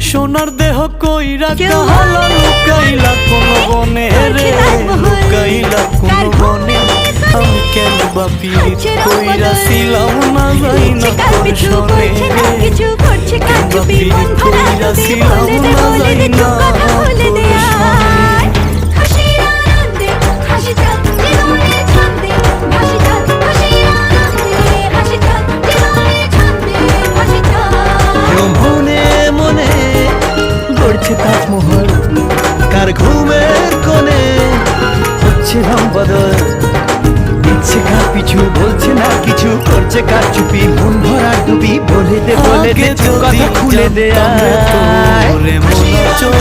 সোনার দেহ কইরা কাহালা লুকাইলা কোন বনে রে, লুকাইলা কোন বনে। আমি কেন বা পীড়িত কইরাছিলাম না যাই না তোর শোনে রে, কেন বা পীড়িত কইরাছিলাম না যাই না তোর শোনে। তাজমহল কার ঘুমের কোণে হচ্ছে রংবদল, দিচ্ছে কার পিছু বলছে না কিছু, করছে কার চুপি মন ভরা ডুবি। বলে দে কথা খুলে দে মন চোর